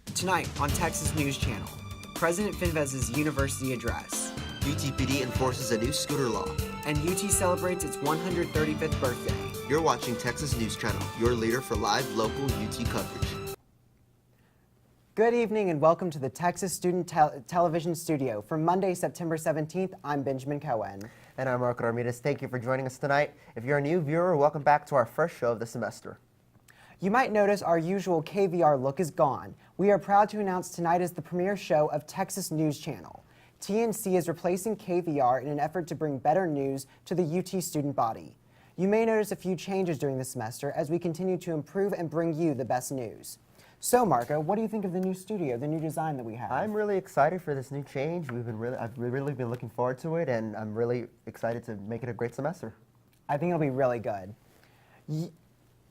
Tonight on Texas News Channel, President Fenves' University Address. UTPD enforces a new scooter law. And UT celebrates its 135th birthday. You're watching Texas News Channel, your leader for live local UT coverage. Good evening and welcome to the Texas Student Television Studio. For Monday, September 17th, I'm Benjamin Cohen. And I'm Ramirez. Thank you for joining us tonight. If you're a new viewer, welcome back to our first show of the semester. You might notice our usual KVR look is gone. We are proud to announce tonight is the premiere show of Texas News Channel. TNC is replacing KVR in an effort to bring better news to the UT student body. You may notice a few changes during the semester as we continue to improve and bring you the best news. So, Marco, what do you think of the new studio, the new design that we have? I'm really excited for this new change. I've really been looking forward to it, and I'm really excited to make it a great semester. I think it'll be really good.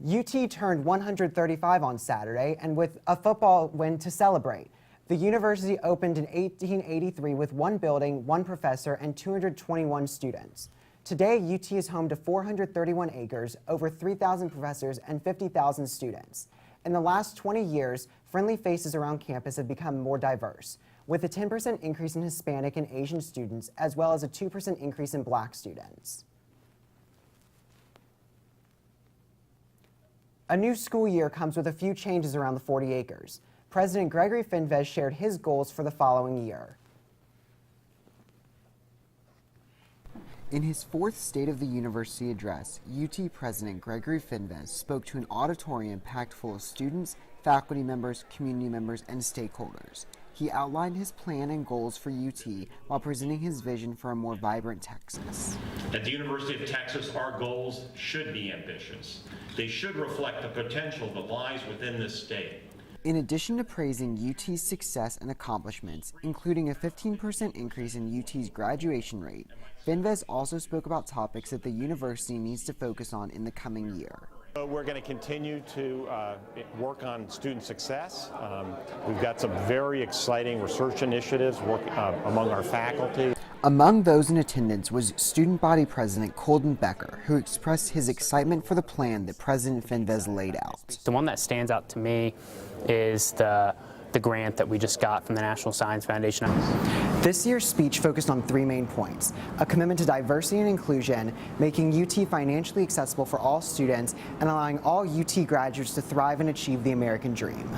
UT turned 135 on Saturday, and with a football win to celebrate. The university opened in 1883 with one building, one professor, and 221 students. Today, UT is home to 431 acres, over 3,000 professors, and 50,000 students. In the last 20 years, friendly faces around campus have become more diverse, with a 10% increase in Hispanic and Asian students, as well as a 2% increase in Black students. A new school year comes with a few changes around the 40 acres. President Gregory Fenves shared his goals for the following year. In his fourth State of the University address, UT President Gregory Fenves spoke to an auditorium packed full of students, faculty members, community members, and stakeholders. He outlined his plan and goals for UT while presenting his vision for a more vibrant Texas. At the University of Texas, our goals should be ambitious. They should reflect the potential that lies within this state. In addition to praising UT's success and accomplishments, including a 15% increase in UT's graduation rate, Fenves also spoke about topics that the university needs to focus on in the coming year. We're going to continue to work on student success. We've got some very exciting research initiatives among our faculty. Among those in attendance was Student Body President Colton Becker, who expressed his excitement for the plan that President Fenves laid out. The one that stands out to me is the grant that we just got from the National Science Foundation. This year's speech focused on three main points: a commitment to diversity and inclusion, making UT financially accessible for all students, and allowing all UT graduates to thrive and achieve the American dream.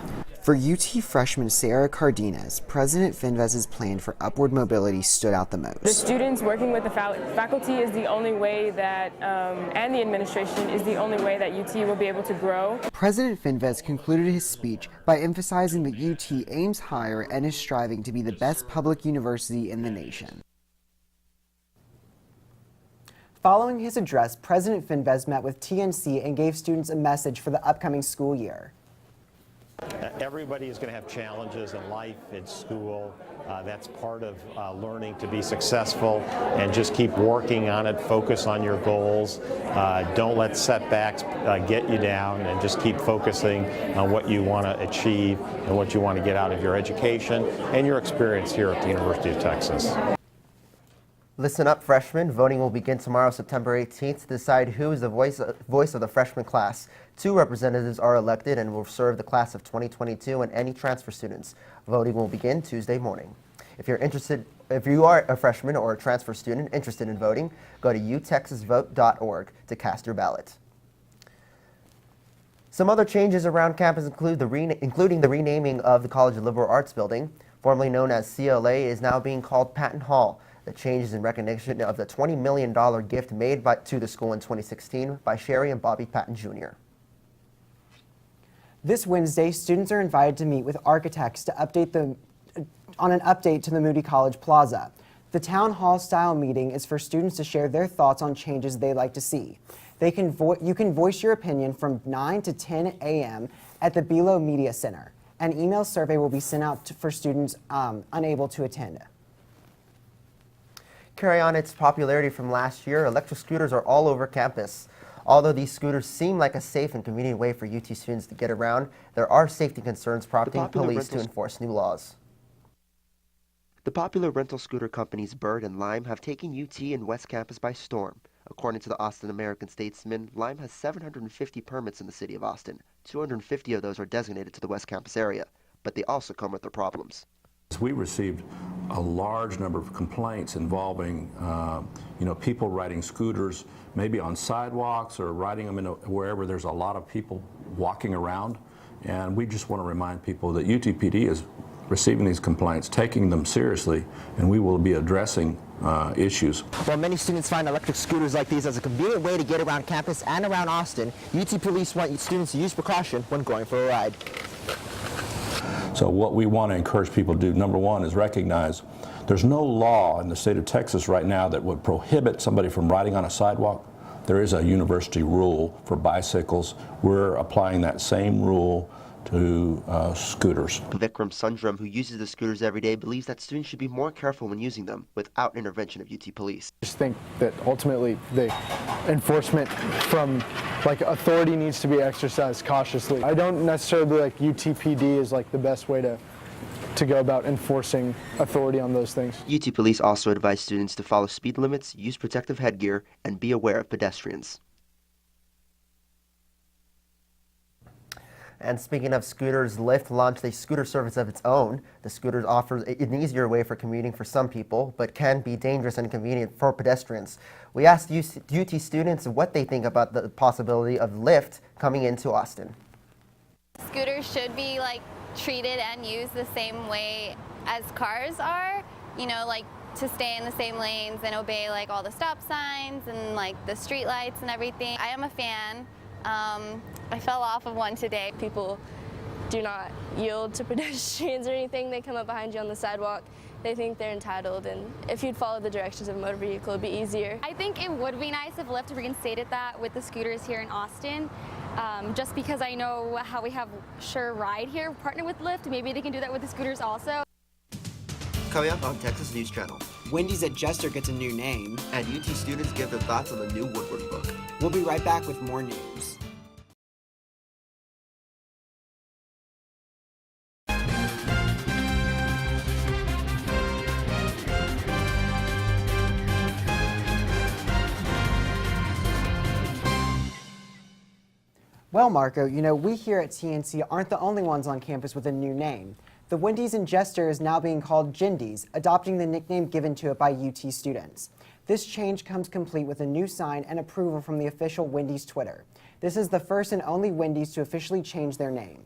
For UT freshman Sarah Cardenas, President Fenves' plan for upward mobility stood out the most. The students working with the faculty is the only way that, and the administration is the only way that UT will be able to grow. President Fenves concluded his speech by emphasizing that UT aims higher and is striving to be the best public university in the nation. Following his address, President Fenves met with TNC and gave students a message for the upcoming school year. Everybody is going to have challenges in life, in school. That's part of learning to be successful, and just keep working on it. Focus on your goals. Don't let setbacks get you down, and just keep focusing on what you want to achieve and what you want to get out of your education and your experience here at the University of Texas. Listen up, freshmen. Voting will begin tomorrow, September 18th, to decide who is the voice of the freshman class. 2 representatives are elected and will serve the class of 2022 and any transfer students. Voting will begin Tuesday morning. If you are a freshman or a transfer student interested in voting, go to utexasvote.org to cast your ballot. Some other changes around campus including the renaming of the College of Liberal Arts building, formerly known as CLA, is now being called Patton Hall. The change is in recognition of the $20 million gift made to the school in 2016 by Sherry and Bobby Patton Jr. This Wednesday, students are invited to meet with architects to on an update to the Moody College Plaza. The town hall style meeting is for students to share their thoughts on changes they'd like to see. You can voice your opinion from 9 to 10 a.m. at the Belo Media Center. An email survey will be sent out for students unable to attend. Carry on its popularity from last year, electric scooters are all over campus. Although these scooters seem like a safe and convenient way for UT students to get around, there are safety concerns prompting police to enforce new laws. The popular rental scooter companies Bird and Lime have taken UT and West Campus by storm. According to the Austin American-Statesman, Lime has 750 permits in the city of Austin. 250 of those are designated to the West Campus area. but they also come with their problems. We received a large number of complaints involving, people riding scooters, maybe on sidewalks or riding them wherever there's a lot of people walking around. And we just want to remind people that UTPD is receiving these complaints, taking them seriously, and we will be addressing issues. While many students find electric scooters like these as a convenient way to get around campus and around Austin, UT Police want students to use precaution when going for a ride. So what we want to encourage people to do, number one, is recognize there's no law in the state of Texas right now that would prohibit somebody from riding on a sidewalk. There is a university rule for bicycles. We're applying that same rule to scooters. Vikram Sundram, who uses the scooters every day, believes that students should be more careful when using them without intervention of UT Police. I just think that ultimately the enforcement from authority needs to be exercised cautiously. I don't necessarily UTPD is the best way to go about enforcing authority on those things. UT Police also advise students to follow speed limits, use protective headgear, and be aware of pedestrians. And speaking of scooters, Lyft launched a scooter service of its own. The scooters offers an easier way for commuting for some people, but can be dangerous and inconvenient for pedestrians. We asked UT students what they think about the possibility of Lyft coming into Austin. Scooters should be treated and used the same way as cars are, to stay in the same lanes and obey all the stop signs and the street lights and everything. I am a fan. I fell off of one today. People do not yield to pedestrians or anything. They come up behind you on the sidewalk. They think they're entitled, and if you'd follow the directions of a motor vehicle, it'd be easier. I think it would be nice if Lyft reinstated that with the scooters here in Austin. Just because I know how we have Sure Ride here, partnered with Lyft, maybe they can do that with the scooters also. Coming up on Texas News Channel. Wendy's at Jester gets a new name. And UT students give their thoughts on the new Woodward book. We'll be right back with more news. Well, Marco, we here at TNC aren't the only ones on campus with a new name. The Wendy's in Jester is now being called Gindy's, adopting the nickname given to it by UT students. This change comes complete with a new sign and approval from the official Wendy's Twitter. This is the first and only Wendy's to officially change their name.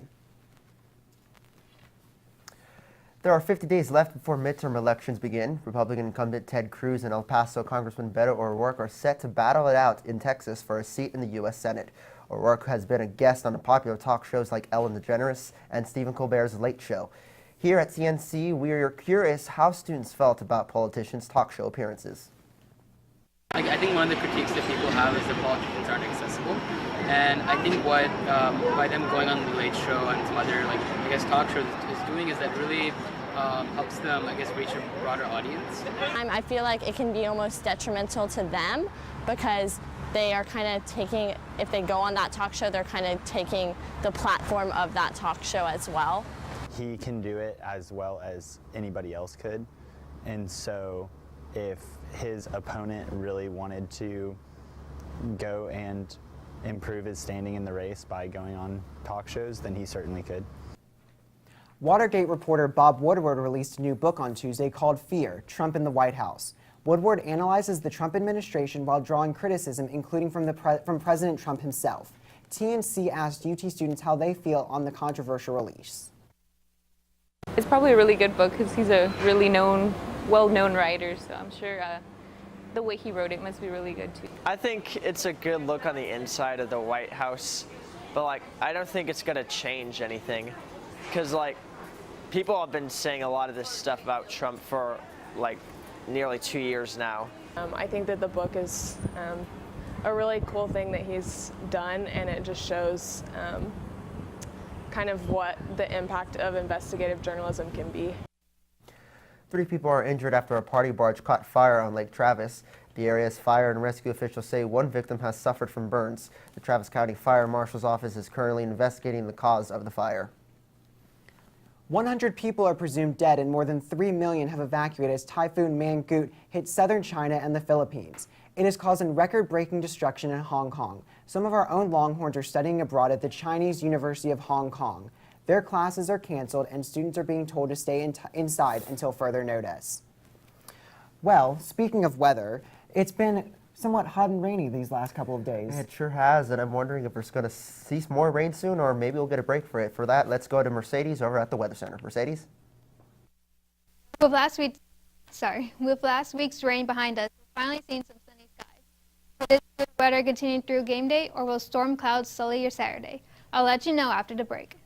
There are 50 days left before midterm elections begin. Republican incumbent Ted Cruz and El Paso Congressman Beto O'Rourke are set to battle it out in Texas for a seat in the U.S. Senate. O'Rourke has been a guest on the popular talk shows like Ellen DeGeneres and Stephen Colbert's Late Show. Here at TNC, we are curious how students felt about politicians' talk show appearances. I think one of the critiques that people have is that politicians aren't accessible, and I think what by them going on the Late Show and some other talk shows is doing is that really helps them reach a broader audience. I feel like it can be almost detrimental to them because they are kind of taking, if they go on that talk show, they're kind of taking the platform of that talk show as well. He can do it as well as anybody else could, and so if his opponent really wanted to go and improve his standing in the race by going on talk shows, then he certainly could. Watergate reporter Bob Woodward released a new book on Tuesday called Fear: Trump in the White House. Woodward analyzes the Trump administration while drawing criticism, including from President Trump himself. TNC asked UT students how they feel on the controversial release. It's probably a really good book because he's a really well-known writer, so I'm sure the way he wrote it must be really good too. I think it's a good look on the inside of the White House, but I don't think it's going to change anything because people have been saying a lot of this stuff about Trump for nearly 2 years now. I think that the book is a really cool thing that he's done, and it just shows kind of what the impact of investigative journalism can be. 3 people are injured after a party barge caught fire on Lake Travis. The area's fire and rescue officials say one victim has suffered from burns. The Travis County Fire Marshal's office is currently investigating the cause of the fire. 100 people are presumed dead and more than 3 million have evacuated as Typhoon Mangkhut hit southern China and the Philippines. It is causing record-breaking destruction in Hong Kong. Some of our own Longhorns are studying abroad at the Chinese University of Hong Kong. Their classes are canceled and students are being told to stay inside until further notice. Well, speaking of weather, it's been somewhat hot and rainy these last couple of days. It sure has, and I'm wondering if we're going to see more rain soon, or maybe we'll get a break for it. For that, let's go to Mercedes over at the Weather Center. Mercedes? With last week's rain behind us, we're finally seeing some sunny skies. Will this good weather continue through game day, or will storm clouds sully your Saturday? I'll let you know after the break.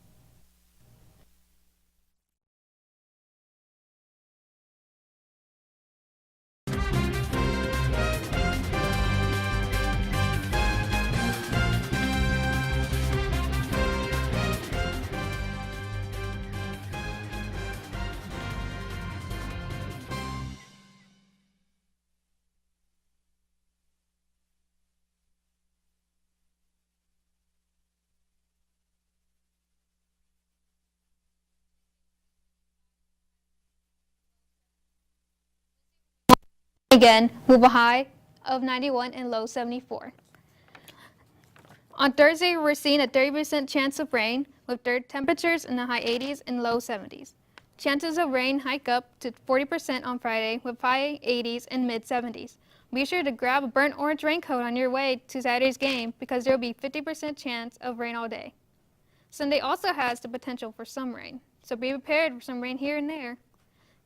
Again, with a high of 91 and low 74. On Thursday, we're seeing a 30% chance of rain with temperatures in the high 80s and low 70s. Chances of rain hike up to 40% on Friday with high 80s and mid 70s. Be sure to grab a burnt orange raincoat on your way to Saturday's game because there will be 50% chance of rain all day. Sunday also has the potential for some rain, so be prepared for some rain here and there.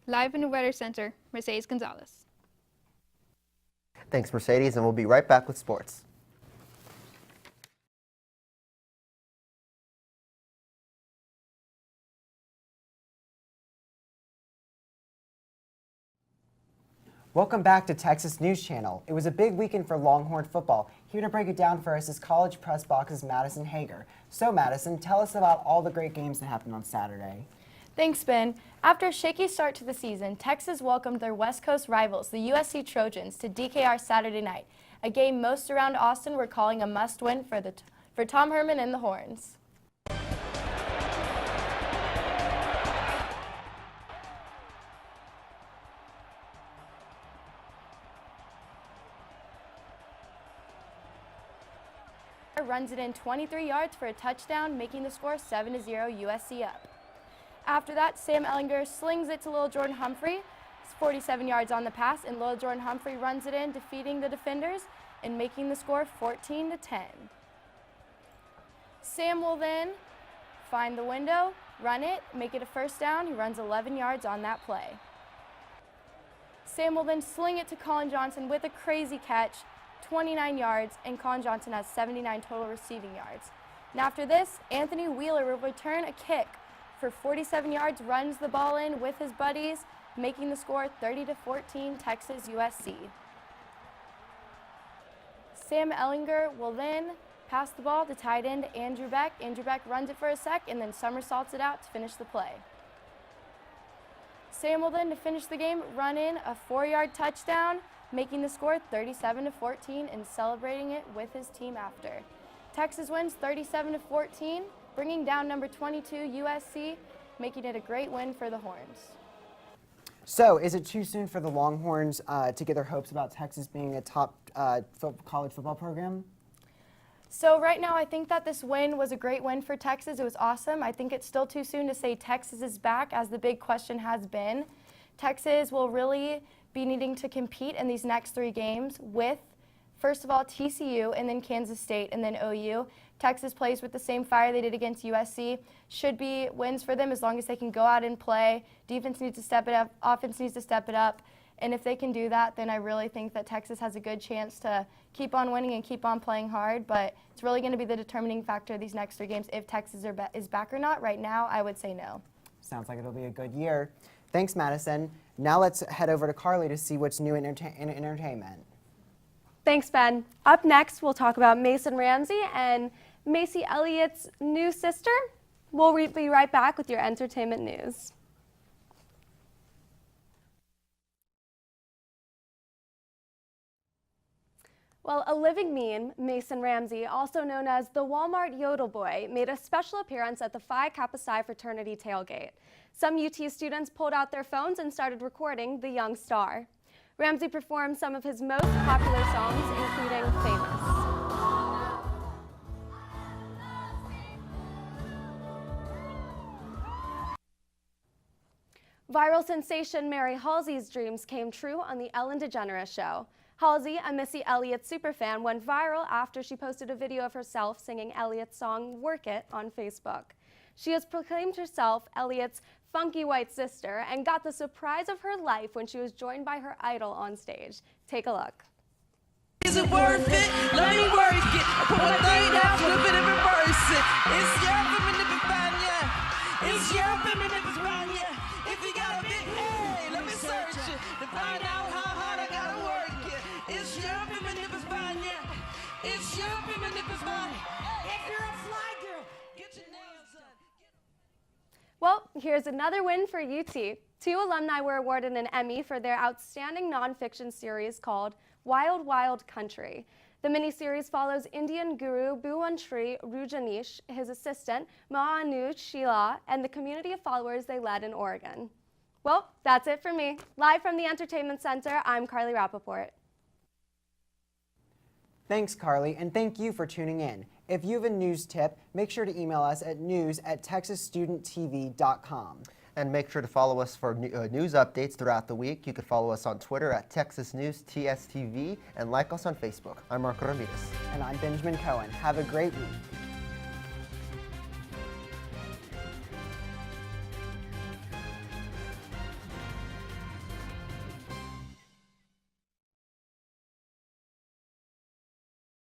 Live in the Weather Center, Mercedes Gonzales. Thanks, Mercedes, and we'll be right back with sports. Welcome back to Texas News Channel. It was a big weekend for Longhorn football. Here to break it down for us is College Press Box's Madison Hager. So Madison, tell us about all the great games that happened on Saturday. Thanks, Ben. After a shaky start to the season, Texas welcomed their West Coast rivals, the USC Trojans, to DKR Saturday night, a game most around Austin were calling a must-win for Tom Herman and the Horns. Runs it in 23 yards for a touchdown, making the score 7-0 USC up. After that, Sam Ellinger slings it to Lil Jordan Humphrey. It's 47 yards on the pass, and Lil Jordan Humphrey runs it in, defeating the defenders and making the score 14-10. Sam will then find the window, run it, make it a first down. He runs 11 yards on that play. Sam will then sling it to Colin Johnson with a crazy catch, 29 yards, and Colin Johnson has 79 total receiving yards. And after this, Anthony Wheeler will return a kick for 47 yards, runs the ball in with his buddies, making the score 30-14 Texas USC. Sam Ellinger will then pass the ball to tight end Andrew Beck. Andrew Beck runs it for a sec and then somersaults it out to finish the play. Sam will then, to finish the game, run in a 4-yard touchdown, making the score 37-14 and celebrating it with his team after. Texas wins 37-14, bringing down number 22 USC, making it a great win for the Horns. So, is it too soon for the Longhorns to get their hopes about Texas being a top college football program? So right now, I think that this win was a great win for Texas. It was awesome. I think it's still too soon to say Texas is back, as the big question has been. Texas will really be needing to compete in these next 3 games with, first of all, TCU, and then Kansas State, and then OU. Texas plays with the same fire they did against USC. Should be wins for them as long as they can go out and play. Defense needs to step it up. Offense needs to step it up. And if they can do that, then I really think that Texas has a good chance to keep on winning and keep on playing hard. But it's really going to be the determining factor of these next 3 games if Texas is back or not. Right now, I would say no. Sounds like it'll be a good year. Thanks, Madison. Now let's head over to Carli to see what's new in entertainment. Thanks, Ben. Up next, we'll talk about Mason Ramsey and Macy Elliott's new sister. We'll be right back with your entertainment news. Well, a living meme, Mason Ramsey, also known as the Walmart Yodel Boy, made a special appearance at the Phi Kappa Psi fraternity tailgate. Some UT students pulled out their phones and started recording the young star. Ramsey performed some of his most popular songs, including Famous. Viral sensation Mary Halsey's dreams came true on the Ellen DeGeneres Show. Halsey, a Missy Elliott superfan, went viral after she posted a video of herself singing Elliott's song Work It on Facebook. She has proclaimed herself Elliott's funky white sister and got the surprise of her life when she was joined by her idol on stage. Take a look. Is it worth it? Let me work it. I put my thing down, flip it and reverse it. It's your feminine Spania. It's your feminine Spania. If you got a big A, let me search it to find out how hard I gotta work it. It's your feminine Spania. It's your feminine Spania. If you're a fly girl, get your nails done. Well, here's another win for UT. 2 alumni were awarded an Emmy for their outstanding nonfiction series called Wild Wild Country. The miniseries follows Indian guru Bhuvanshri Rujanish, his assistant Maanuj Sheila, and the community of followers they led in Oregon. Well, that's it for me. Live from the Entertainment Center, I'm Carli Rappaport. Thanks, Carly, and thank you for tuning in. If you have a news tip, make sure to email us at news@texasstudenttv.com. And make sure to follow us for news updates throughout the week. You can follow us on Twitter at Texas News TSTV and like us on Facebook. I'm Marco Ramirez. And I'm Benjamin Cohen. Have a great week.